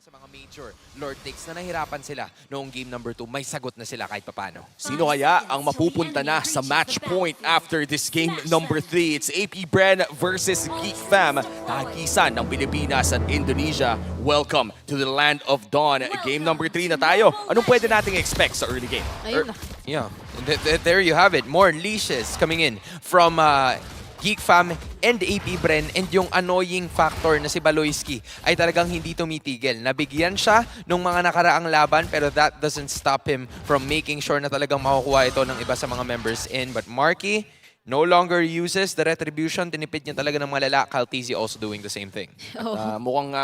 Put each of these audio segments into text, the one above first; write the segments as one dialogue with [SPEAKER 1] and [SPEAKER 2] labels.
[SPEAKER 1] sa mga major Lord takes na nahirapan sila noong game number 2, may sagot na sila kahit papano.
[SPEAKER 2] Sino kaya ang mapupunta na sa match point after this game number 3? It's AP Bren versus Geek Fam. Takisan ng Pilipinas at Indonesia. Welcome to the land of dawn. Game number 3 na tayo. Anong pwede nating expect sa early game?
[SPEAKER 3] Ayun na.
[SPEAKER 1] Yeah, there you have it. More leashes coming in from Geek Fam and AP Bren, and yung annoying factor na si Baloyski ay talagang hindi tumitigil. Nabigyan siya nung mga nakaraang laban pero that doesn't stop him from making sure na talagang makukuha ito ng iba sa mga members in. But Marky no longer uses the retribution. Tinipid niya talaga ng malala. Kaltizi also doing the same thing.
[SPEAKER 2] Mukhang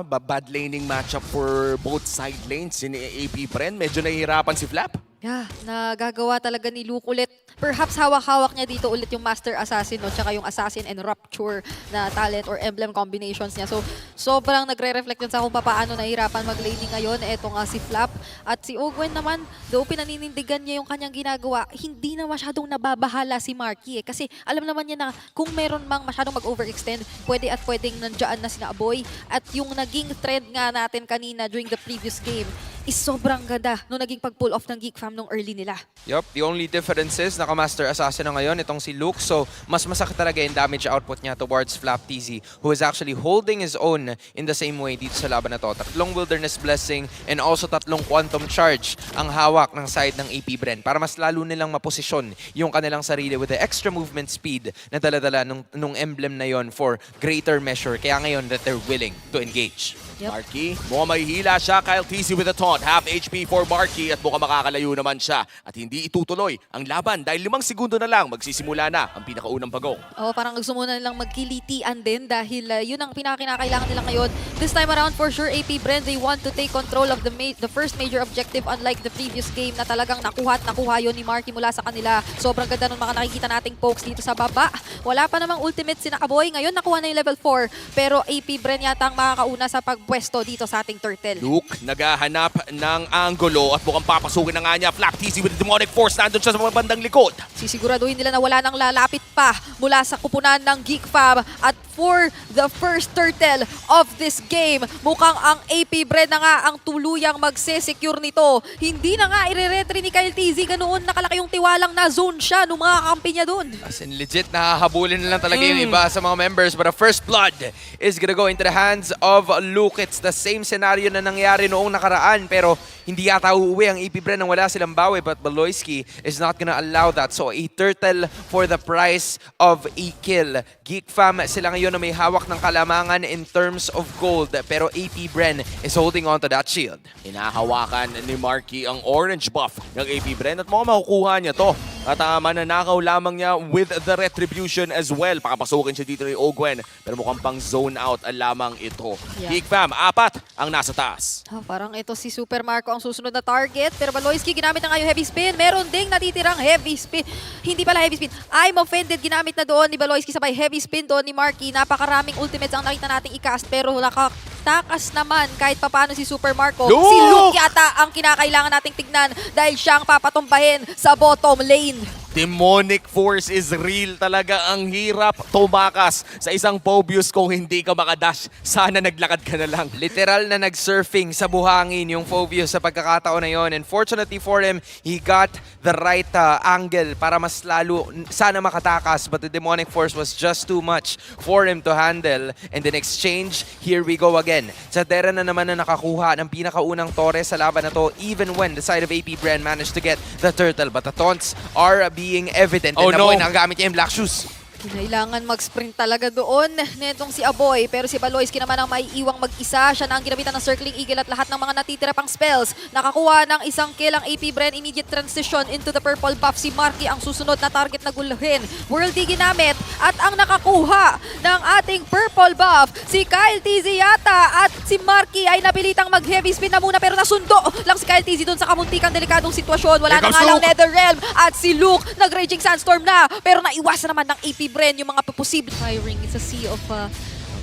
[SPEAKER 2] bad laning matchup for both side lanes. Si AP Bren, medyo nahihirapan si Flap.
[SPEAKER 3] Yeah, nagagawa talaga ni Luke ulit. Perhaps hawak-hawak niya dito ulit yung Master Assassin, no? Tsaka yung Assassin and Rupture na talent or emblem combinations niya. So, sobrang nagre-reflect yun sa kung paano nahirapan mag-laning ngayon. Eto nga si Flap. At si Ogwen naman, though pinaninindigan niya yung kanyang ginagawa, hindi na masyadong nababahala si Marky. Kasi alam naman niya na kung meron mang masyadong mag-overextend, pwede at pwedeng nandiyan na sina Aboy. At yung naging trend nga natin kanina during the previous game, is sobrang ganda nung naging pag-pull off ng Geek Fam nung early nila.
[SPEAKER 1] Yup, the only difference is naka-Master Assassin na ngayon itong si Luke. So, mas masakit talaga yung damage output niya towards Flap TZ, who is actually holding his own in the same way dito sa laban na to. Tatlong Wilderness Blessing and also tatlong Quantum Charge ang hawak ng side ng AP Bren para mas lalo nilang maposisyon yung kanilang sarili with the extra movement speed na dala-dala nung emblem na yon for greater measure. Kaya ngayon that they're willing to engage.
[SPEAKER 3] Yep.
[SPEAKER 2] Marky, mukhang mahihila siya. Kyle TC with a taunt. Half HP for Marky at mukhang makakalayo naman siya. At hindi itutuloy ang laban dahil 5 segundo na lang magsisimula na ang pinakaunang pagong.
[SPEAKER 3] Oh, parang gusto muna nilang magkilitian din dahil yun ang pinakinakailangan nila ngayon. This time around, for sure, AP Bren, they want to take control of the first major objective unlike the previous game na talagang nakuha yun ni Marky mula sa kanila. Sobrang ganda nung mga nakikita nating pokes dito sa baba. Wala pa namang ultimate si Aboy. Ngayon, nakuha na yung level 4. Pero AP Bren yata ang makakauna sa pagpwesto dito sa ating turtle.
[SPEAKER 2] Luke, naghahanap ng angulo at mukhang papasukin na nga niya. Flap TC with the demonic force. Nandun siya sa mga bandang likod.
[SPEAKER 3] Sisiguraduhin nila na wala nang lalapit pa mula sa kupunan ng Geek Fam. At for the first turtle of this game, mukhang ang AP Bren na nga ang tuluyang magse-secure nito. Hindi na nga ire-retry ni Kyle TZ. Ganoon nakalaki yung tiwalang na zone siya nung mga kampi niya dun.
[SPEAKER 1] As in legit, nahahabulin na lang talaga yung iba sa mga members. But the first blood is gonna go into the hands of Luke. It's the same scenario na nangyari noong nakaraan. Pero hindi yata uuwi ang AP Bren nang wala silang bawi. But Baloyski is not gonna allow that. So a turtle for the price of a kill. Geek Fam sila ngayon na may hawak ng kalamangan in terms of gold. Pero AP Bren is holding on to that shield.
[SPEAKER 2] Hinahawakan ni Marky ang orange buff ng AP Bren at mukhang makukuha niya to. At mananakaw lamang niya with the retribution as well. Pakapasukin siya dito ni Ogwen. Pero mukhang pang zone out lamang ito.
[SPEAKER 3] Yeah.
[SPEAKER 2] Geek Fam, 4 ang nasa taas.
[SPEAKER 3] Parang ito si Super Marco ang susunod na target. Pero Baloyski ginamit na nga yung heavy spin. Meron ding natitirang heavy spin. Hindi pala heavy spin. I'm offended. Ginamit na doon ni Baloyski sabay heavy spin doon ni Marky. Napakaraming ultimates ang nakita nating i-cast. Pero nakatakas naman kahit papano si Super Marco.
[SPEAKER 2] Luke!
[SPEAKER 3] Si Luke yata ang kinakailangan nating tignan dahil siya ang papatumbahin sa bottom lane.
[SPEAKER 2] Demonic force is real talaga. Ang hirap tumakas sa isang Phobius kung hindi ka makadash. Sana naglakad ka na lang.
[SPEAKER 1] Literal na nag-surfing sa buhangin yung Phobius sa pagkakataon na yon. And fortunately for him, he got the right angle para mas lalo sana makatakas. But the demonic force was just too much for him to handle. And in exchange, here we go again. Zadera na naman na nakakuha ng pinakaunang tore sa laban na to, even when the side of AP Bren managed to get the turtle. But the taunts are being evident.
[SPEAKER 2] Oh,
[SPEAKER 1] And
[SPEAKER 2] no.
[SPEAKER 1] Aboy, nakagamit niya yung black shoes.
[SPEAKER 3] Kinailangan mag-sprint talaga doon netong si Aboy. Pero si Baloyski naman ang maiiwang mag-isa. Siya na ang ginamitan ng Circling Eagle at lahat ng mga natitira pang spells. Nakakuha ng isang kill ang AP Bren. Immediate transition into the purple buff. Si Marky ang susunod na target na guluhin. Worldy ginamit. At ang nakakuha ng ating purple buff, si Kyle TZ yata. At si Marky ay napilitang mag-heavy spin na muna. Pero nasundo lang si Kyle TZ doon sa kamuntikang delikadong sitwasyon. Wala na nga lang Netherrealm. At si Luke nag-Raging Sandstorm na. Pero naiwasan naman ng AP Bren yung mga posible firing. It's a sea of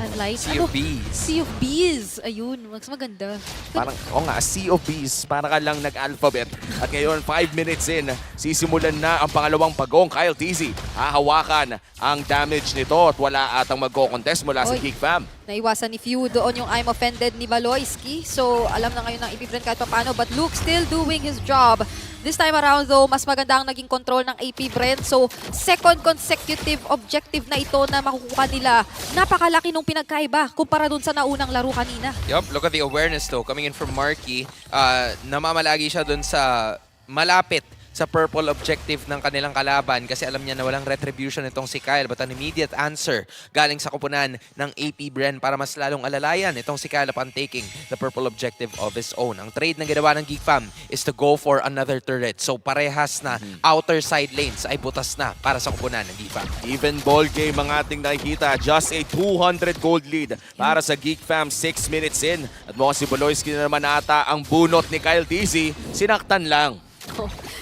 [SPEAKER 3] And light.
[SPEAKER 1] Sea of Bees.
[SPEAKER 3] Sea of Bees. Ayun, mas maganda.
[SPEAKER 2] Parang, nga, Sea of Bees, para ka lang nag-alphabet. At ngayon, 5 minutes in, sisimulan na ang pangalawang pagong. Kyle TZ, hahawakan ang damage nito at wala atang magko-contest mula sa
[SPEAKER 3] Oy.
[SPEAKER 2] Geek Fam.
[SPEAKER 3] Naiwasan ni Few doon yung I'm offended ni Baloyski. So, alam na ngayon ng AP Bren kahit paano. But Luke still doing his job. This time around though, mas maganda ang naging control ng AP Bren. So, second consecutive objective na ito na makukuha nila. Napakalaki nung pinagkaiba kumpara dun sa naunang laro kanina.
[SPEAKER 1] Yup, look at the awareness though. Coming in from Marky, namamalagi siya dun sa malapit sa purple objective ng kanilang kalaban kasi alam niya na walang retribution itong si Kyle, but an immediate answer galing sa kupunan ng AP Bren para mas lalong alalayan itong si Kyle upon taking the purple objective of his own. Ang trade na ginawa ng Geek Fam is to go for another turret. So parehas na outer side lanes ay butas na para sa kupunan ng Geek Fam.
[SPEAKER 2] Even ball game ang ating nakikita. Just a 200 gold lead para sa Geek Fam 6 minutes in. At mukhang si Baloyski na naman ata ang bunot ni Kyle TZ. Sinaktan lang.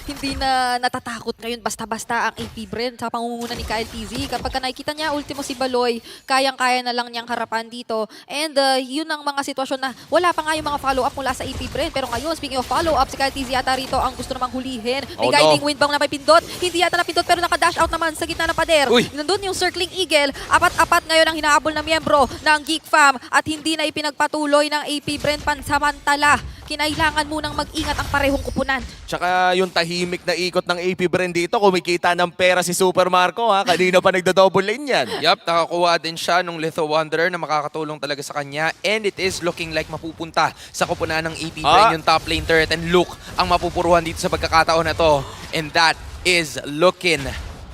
[SPEAKER 3] Hindi na natatakot ngayon basta-basta ang AP Bren sa pangunguna ni Kyle TZ. Kapag nakikita niya, ultimo si Baloy, kayang-kaya na lang niyang harapan dito. And yun ang mga sitwasyon na wala pa nga yung mga follow-up mula sa AP Bren. Pero ngayon, speaking of follow-up, si Kyle TZ yata rito ang gusto namang hulihin. May guiding wind bang na may pindot? Hindi yata napindot pero naka-dash out naman sa gitna ng pader.
[SPEAKER 1] Uy!
[SPEAKER 3] Nandun yung circling eagle. Apat-apat ngayon ang hinahabol na miyembro ng Geek Fam at hindi na ipinagpatuloy ng AP Bren pansamantala. Kinailangan munang mag-ingat ang parehong kupunan.
[SPEAKER 2] Tsaka yung tahimik na ikot ng AP Bren dito, kumikita ng pera si Super Marco ha. Kanina pa nagda-double lane yan.
[SPEAKER 1] Yup, nakakuha din siya nung Litho Wanderer na makakatulong talaga sa kanya. And it is looking like mapupunta sa kupunan ng AP Bren yung top lane turret. And Luke ang mapupuruhan dito sa pagkakataon na to. And that is looking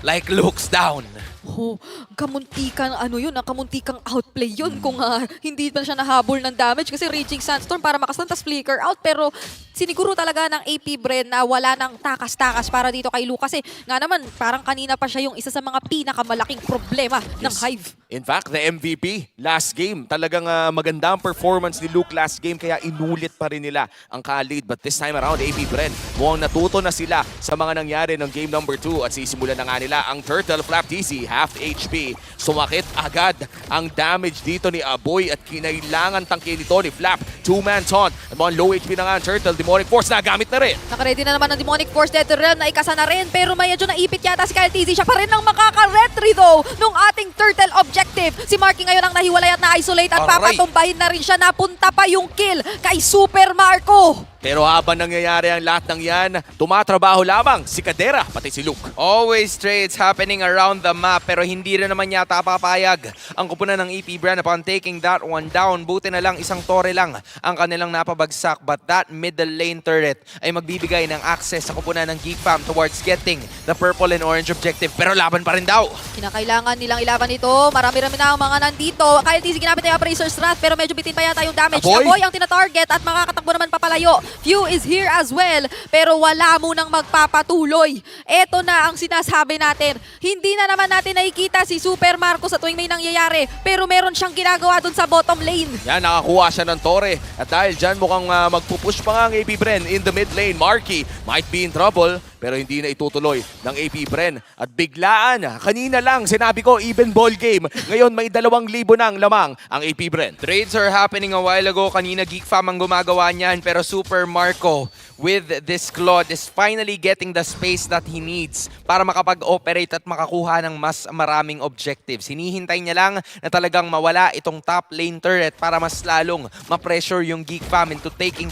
[SPEAKER 1] like Luke's down.
[SPEAKER 3] Oh, kamuntikang ano yun, kamuntikang outplay yun kung hindi pa siya nahabol ng damage kasi Raging Sandstorm para makasantas flicker out pero siniguro talaga ng AP Bren na wala nang takas-takas para dito kay Luke kasi nga naman parang kanina pa siya yung isa sa mga pinakamalaking problema ng Hive.
[SPEAKER 2] In fact, the MVP last game, talagang maganda ang performance ni Luke last game kaya inulit pa rin nila ang ka-lead. But this time around, AP Bren, mukhang natuto na sila sa mga nangyari ng game number 2 at sisimulan na nga nila ang Turtle Flap TC, half HP. Sumakit agad ang damage dito ni Aboy at kinailangan tangke nito ni Flap. Two-man taunt. At mukhang low HP na nga ang Turtle. Demonic Force na gamit na rin.
[SPEAKER 3] Nakaready na naman ng Demonic Force Death Realm na ikasa na rin pero medyo naipit yata si Kyle TZ. Siya pa rin ang makaka-retry though nung ating Turtle objective. Si Marky ngayon ang nahiwalay at na-isolate at
[SPEAKER 1] Aray.
[SPEAKER 3] papatumbahin na rin siya. Napunta pa yung kill kay Super Marco.
[SPEAKER 2] Pero habang nangyayari ang lahat ng yan, tumatrabaho lamang si Kadera, pati si Luke.
[SPEAKER 1] Always trades happening around the map pero hindi rin naman yata papayag ang kupunan ng AP Bren upon taking that one down. Buti na lang isang tore lang ang kanilang napabagsak but that middle lane turret ay magbibigay ng access sa kupunan ng Geek Fam towards getting the purple and orange objective pero laban pa rin daw.
[SPEAKER 3] Kinakailangan nilang ilaban ito. Marami-rami na ang mga nandito. Kyle TZ ginamit na yung Appraiser's Wrath pero medyo bitin pa yata yung damage.
[SPEAKER 2] Aboy!
[SPEAKER 3] Aboy ang tina-target at makakatakbo naman papalayo. Few is here as well pero wala munang magpapatuloy. Ito na ang sinasabi natin. Hindi na naman natin nakikita si Super Marco sa tuwing may nangyayari pero meron siyang ginagawa dun sa bottom lane.
[SPEAKER 2] Yan, nakakuha siya ng tore. At dahil dyan, mukhang magpupush pa nga ang AP Bren in the mid lane. Marky might be in trouble pero hindi na itutuloy ng AP Bren. At biglaan, kanina lang sinabi ko even ball game. Ngayon may 2,000 nang lamang ang AP Bren.
[SPEAKER 1] Trades are happening a while ago. Kanina Geek Fam ang gumagawa niyan pero Super Marco with this Claude is finally getting the space that he needs para makapag-operate at makakuha ng mas maraming objectives. Hinihintay niya lang na talagang mawala itong top lane turret para mas lalong ma-pressure yung Geek Fam into taking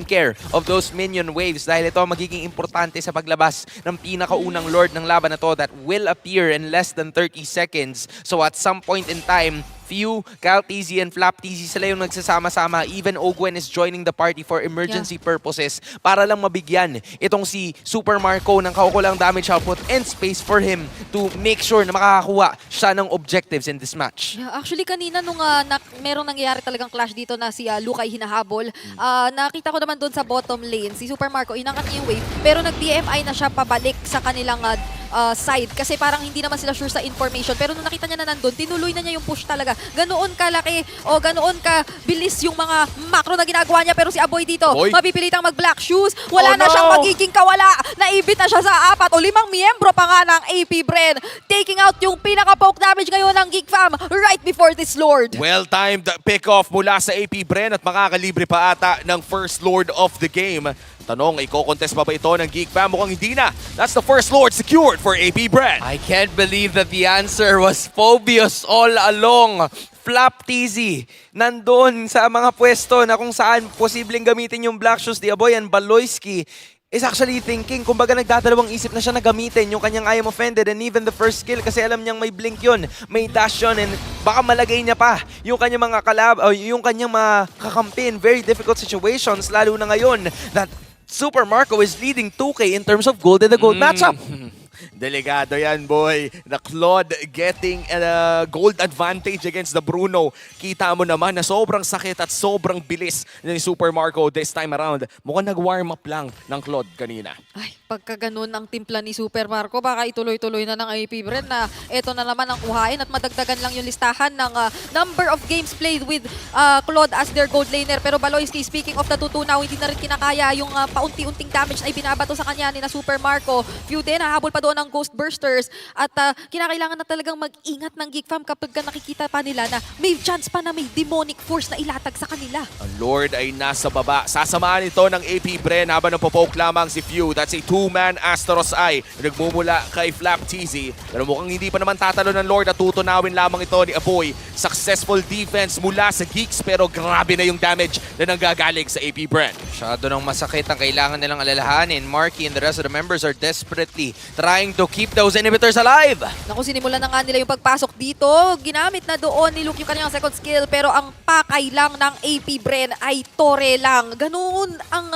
[SPEAKER 1] care of those minion waves dahil ito magiging importante sa paglabas ng pinakaunang Lord ng laban na to that will appear in less than 30 seconds. So at some point in time, Few, Kyle TZ, and Flap TZ sila yung nagsasama-sama. Even Ogwen is joining the party for emergency purposes para lang mabigyan itong si Super Marco ng kaukulang damage output and space for him to make sure na makakakuha siya ng objectives in this match.
[SPEAKER 3] Yeah, actually, kanina nung merong nangyayari talagang clash dito na si Luke ay hinahabol, nakita ko naman doon sa bottom lane, si Super Marco, inangat niya yung wave, pero nag-DMI na siya pabalik sa kanilang side kasi parang hindi naman sila sure sa information. Pero nung nakita niya na nandun, tinuloy na niya yung push talaga. Ganoon kalaki o ganoon ka bilis yung mga macro na ginagawa niya. Pero si Aboy dito,
[SPEAKER 2] Aboy?
[SPEAKER 3] mapipilitang mag-black shoes. Wala
[SPEAKER 2] Oh,
[SPEAKER 3] na
[SPEAKER 2] no!
[SPEAKER 3] siyang magiging kawala. Naibit na siya sa 4 o 5 miyembro pa nga ng AP Bren. Taking out yung pinaka-poke damage ngayon ng Geek Fam right before this Lord.
[SPEAKER 2] Well-timed pick-off mula sa AP Bren at makakalibre pa ata ng first Lord of the game. Tanong, iko-contest pa ba ito ng Geek Fam? Mukhang hindi na. That's the first Lord secured for AP Bren.
[SPEAKER 1] I can't believe that the answer was Phobius all along. Flap TZ, nandun sa mga pwesto na kung saan posibleng gamitin yung Black Shoes, Diaboy and Baloyski is actually thinking, kumbaga nagdadalawang isip na siya na gamitin yung kanyang I am offended and even the first skill kasi alam niyang may blink yun, may dash yun and baka malagay niya pa yung kanyang mga yung kanyang mga kakampi in very difficult situations lalo na ngayon that Super Marco is leading 2K in terms of gold in the gold matchup.
[SPEAKER 2] Delikado yan, boy. The Claude getting a gold advantage against the Bruno. Kita mo naman na sobrang sakit at sobrang bilis ni Super Marco this time around. Mukhang nag-warm up lang ng Claude kanina.
[SPEAKER 3] Ay, pagka ganun ang timpla ni Super Marco, baka ituloy-tuloy na ng AP Bren na eto na naman ang kuhain at madagdagan lang yung listahan ng number of games played with Claude as their gold laner. Pero Baloyski, speaking of the tutunaw, hindi na rin kinakaya yung paunti-unting damage na ibinabato sa kanya ni na Super Marco. Few din, hahabol pa doon ng Ghost Bursters at kinakailangan na talagang mag-ingat ng Geek Fam kapag nakikita pa nila na may chance pa na may demonic force na ilatag sa kanila.
[SPEAKER 2] Ang Lord ay nasa baba. Sasamahan ito ng AP Bren habang napopoke lamang si Few. That's a two-man Astaros Eye. Nagmumula kay Flap TZ. Pero mukhang hindi pa naman tatalo ng Lord at tutunawin lamang ito ni Aboy. Successful defense mula sa Geeks pero grabe na yung damage na nanggagaling sa AP Bren.
[SPEAKER 1] Masyado nang masakit ang kailangan nilang alalahanin. Marky and the rest of the members are desperately trying to keep those inhibitors alive.
[SPEAKER 3] Naku, sinimulan na nga nila yung pagpasok dito. Ginamit na doon ni Luke yung kanyang second skill pero ang pakay lang ng AP Bren ay tore lang. Ganoon ang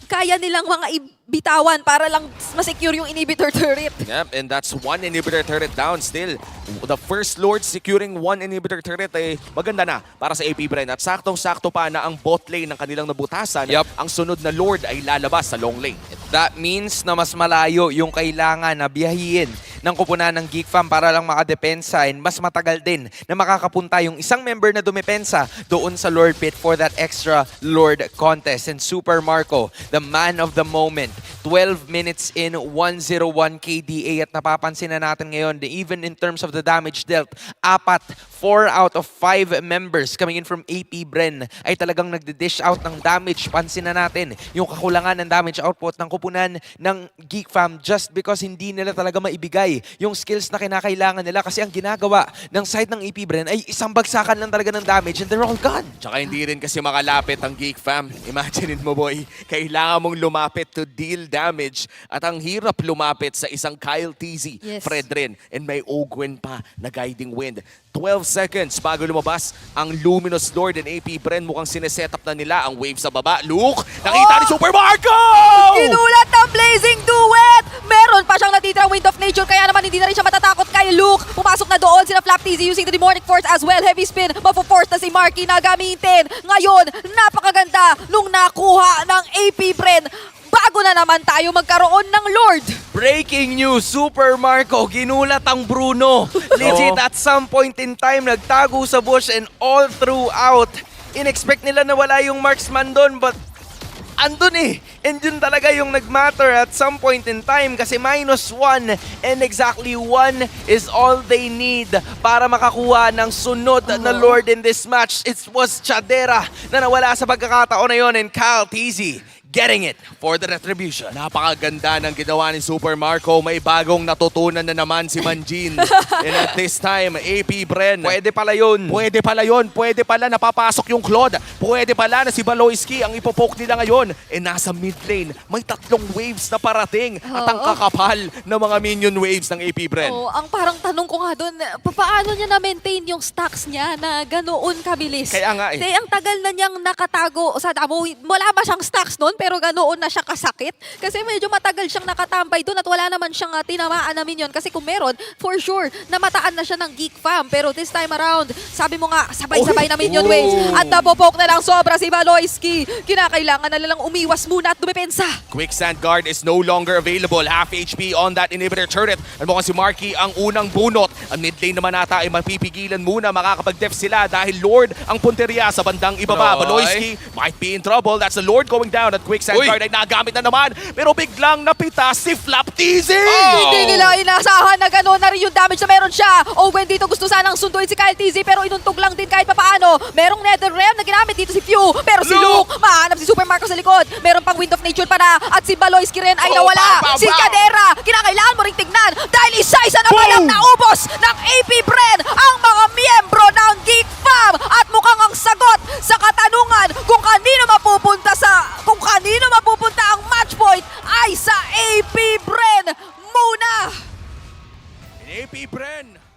[SPEAKER 3] kaya nilang mga bitawan para lang masecure yung inhibitor turret.
[SPEAKER 2] Yep, and that's one inhibitor turret down still. The first Lord securing one inhibitor turret ay maganda na para sa AP Bren. At saktong-sakto pa na ang bot lane ng kanilang nabutasan.
[SPEAKER 1] Yup.
[SPEAKER 2] Ang sunod na Lord ay lalabas sa long lane.
[SPEAKER 1] That means na mas malayo yung kailangan na biyahiin ng kupunan ng Geek Fam para lang makadepensa and mas matagal din na makakapunta yung isang member na dumepensa doon sa Lord Pit for that extra Lord contest. And Super Marco, the man of the moment, 12 minutes in, 101 KDA at napapansin na natin ngayon that even in terms of the damage dealt, 4 out of 5 members coming in from AP Bren ay talagang nagdi-dish out ng damage. Pansin na natin yung kakulangan ng damage output ng kupunan ng Geek Fam just because hindi nila talaga maibigay yung skills na kinakailangan nila kasi ang ginagawa ng side ng AP Bren ay isang bagsakan lang talaga ng damage and they're all gone.
[SPEAKER 2] Tsaka hindi rin kasi makalapit ang Geek Fam. Imaginein mo, boy, kailangan mong lumapit to deal damage at ang hirap lumapit sa isang Kyle TZ,
[SPEAKER 3] Yes.
[SPEAKER 2] Fred rin, and may Ogwen pa na guiding wind. 12 seconds bago lumabas ang Luminous Lord and AP Bren. Mukhang sineset up na nila ang wave sa baba. Luke, nakita ni Super Marco!
[SPEAKER 3] Ginulat ng Blazing Duet! Meron pa siyang natitirang Wind of Nature kaya naman hindi na rin siya matatakot kay Luke. Pumasok na doon sina Flap TZ using the Demonic Force as well. Heavy spin, mapo-force na si Marky na gamitin. Ngayon, napakaganda nung nakuha ng AP Bren. Bago na naman tayo magkaroon ng Lord.
[SPEAKER 1] Breaking news, Super Marco, ginulat ang Bruno. Legit, at some point in time, nagtago sa bush and all throughout, in-expect nila na wala yung marksman doon, but andun eh. And yun talaga yung nagmatter at some point in time kasi -1 and exactly 1 is all they need para makakuha ng sunod na Lord in this match. It was Chadera na nawala sa pagkakataon na yun and Kyle TZ getting it for the retribution.
[SPEAKER 2] Napakaganda ng ginawa ni Super Marco. May bagong natutunan na naman si Manjin. And at this time, AP Bren.
[SPEAKER 1] Pwede pala yun.
[SPEAKER 2] Pwede pala yun. Pwede pala napapasok yung Claude. Pwede pala na si Baloyski ang ipopoke nila ngayon. E nasa mid lane, may 3 waves na parating. At ang kakapal ng mga minion waves ng AP Bren.
[SPEAKER 3] Oh, ang parang tanong ko nga doon, paano niya na-maintain yung stacks niya na ganoon kabilis?
[SPEAKER 2] Kaya nga eh.
[SPEAKER 3] Kasi ang tagal na niyang nakatago sa damo. Wala ba siyang stacks noon? pero ganoon na siya kasakit. Kasi medyo matagal siyang nakatambay doon at wala naman siyang tinamaan na minion. Kasi kung meron, for sure, namataan na siya ng Geek Fam. Pero this time around, sabi mo nga, sabay-sabay na minion waves. At napopoke na lang sobra si Baloyski. Kinakailangan na lang umiwas muna at dumepensa.
[SPEAKER 2] Quicksand Guard is no longer available. Half HP on that inhibitor turret. At mukhang si Marky ang unang bunot. Ang mid lane naman ata ay mapipigilan muna. Makakapag-def sila dahil Lord ang punteriya sa bandang ibaba.
[SPEAKER 1] Roy.
[SPEAKER 2] Baloyski might be in trouble. That's the Lord going down at Quicksand
[SPEAKER 1] Uy.
[SPEAKER 2] Guard ay nagamit na naman. Pero biglang napita si Flapteasy!
[SPEAKER 3] Hindi nila inasahan na gano'n na rin yung damage na meron siya. Owen dito gusto sanang sunduin si Kyle TZ pero inuntog lang din kahit papaano. Merong Nether Realm na ginamit dito si Few. Pero si Luke, mahanap si Super Marco sa likod. Meron pang Wind of Nature pa na. At si Baloyski rin ay nawala. Si Cadera, kinakailangan mo ring tignan dahil isa-isa na palang naubos ng AP Bren ang mga miyembro ng Geek Fam. At mukhang ang sagot sa katanungan kung kanino mapupunta ang match point ay sa AP Bren muna.
[SPEAKER 2] AP Bren